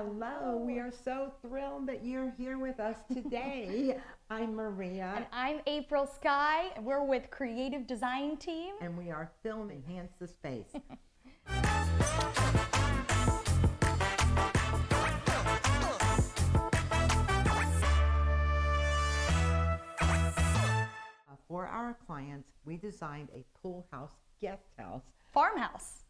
Hello, we are so thrilled that you're here with us today. I'm Marya. And I'm April Skye. We're with Creative Design Team. And we are filming Enhance the Space. For our clients, we designed a pool house guest house. Farmhouse.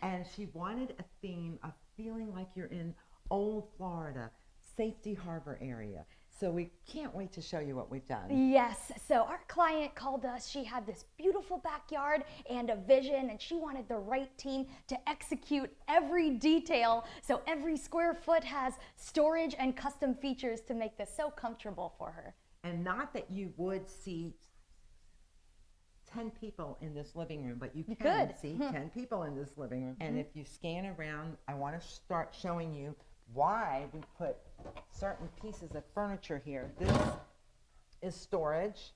And she wanted a theme of feeling like you're in old Florida, Safety Harbor area. So we can't wait to show you what we've done. Yes, so our client called us. She had this beautiful backyard and a vision, and she wanted the right team to execute every detail. So every square foot has storage and custom features to make this so comfortable for her. And not that you would see 10 people in this living room, but you can see 10 people in this living room. And if you scan around, I want to start showing you why we put certain pieces of furniture here. This is storage.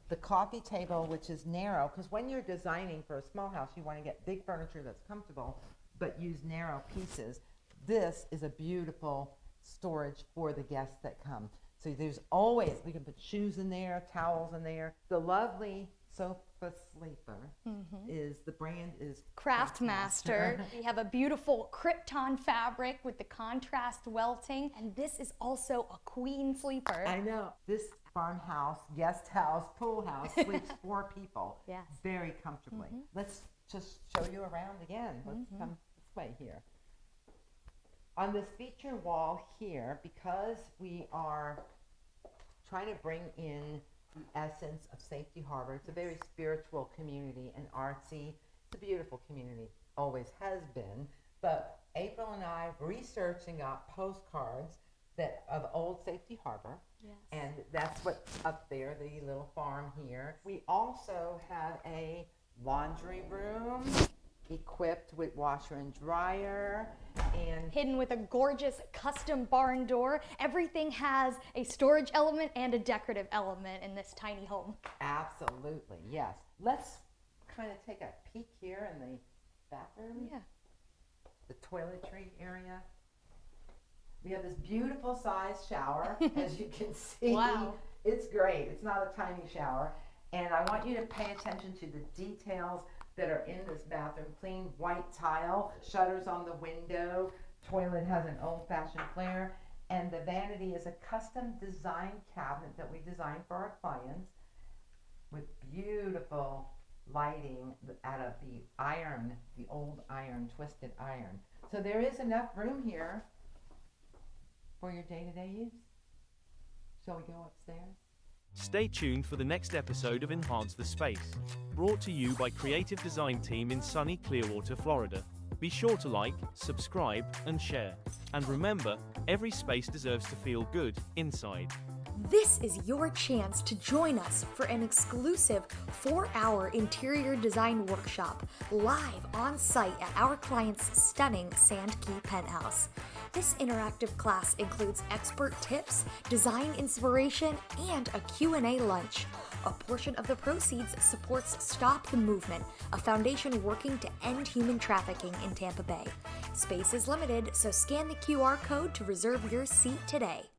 The coffee table, which is narrow, because when you're designing for a small house, you want to get big furniture that's comfortable, but use narrow pieces. This is a beautiful storage for the guests that come. So there's always, we can put shoes in there, towels in there. The lovely sofa sleeper is, the brand is Craftmaster. We have a beautiful Crypton fabric with the contrast welting, and this is also a queen sleeper. I know. This farmhouse, guest house, pool house sleeps 4 people. Yes. Very comfortably. Let's just show you around again. Let's come this way here. On this feature wall here, because we are trying to bring in the essence of Safety Harbor, it's a very spiritual community and artsy. It's a beautiful community, always has been. But April and I researched and got postcards that of old Safety Harbor. Yes. And that's what's up there, the little farm here. We also have a laundry room equipped with washer and dryer, and hidden with a gorgeous custom barn door. Everything has a storage element and a decorative element in this tiny home. Absolutely, yes. Let's kind of take a peek here in the bathroom. Yeah. The toiletry area. We have this beautiful size shower, as you can see. Wow. It's great. It's not a tiny shower. And I want you to pay attention to the details that are in this bathroom. Clean white tile, shutters on the window, toilet has an old-fashioned flare, and the vanity is a custom design cabinet that we designed for our clients with beautiful lighting out of the iron, the old iron, twisted iron. So there is enough room here for your day-to-day use. Shall we go upstairs? Stay tuned for the next episode of Enhance the Space, brought to you by Creative Design Team in sunny Clearwater, Florida. Be sure to like, subscribe, and share. And remember, every space deserves to feel good inside. This is your chance to join us for an exclusive 4-hour interior design workshop live on site at our client's stunning Sand Key penthouse. This interactive class includes expert tips, design inspiration, and a Q&A lunch. A portion of the proceeds supports Stop the Movement, a foundation working to end human trafficking in Tampa Bay. Space is limited, so scan the QR code to reserve your seat today.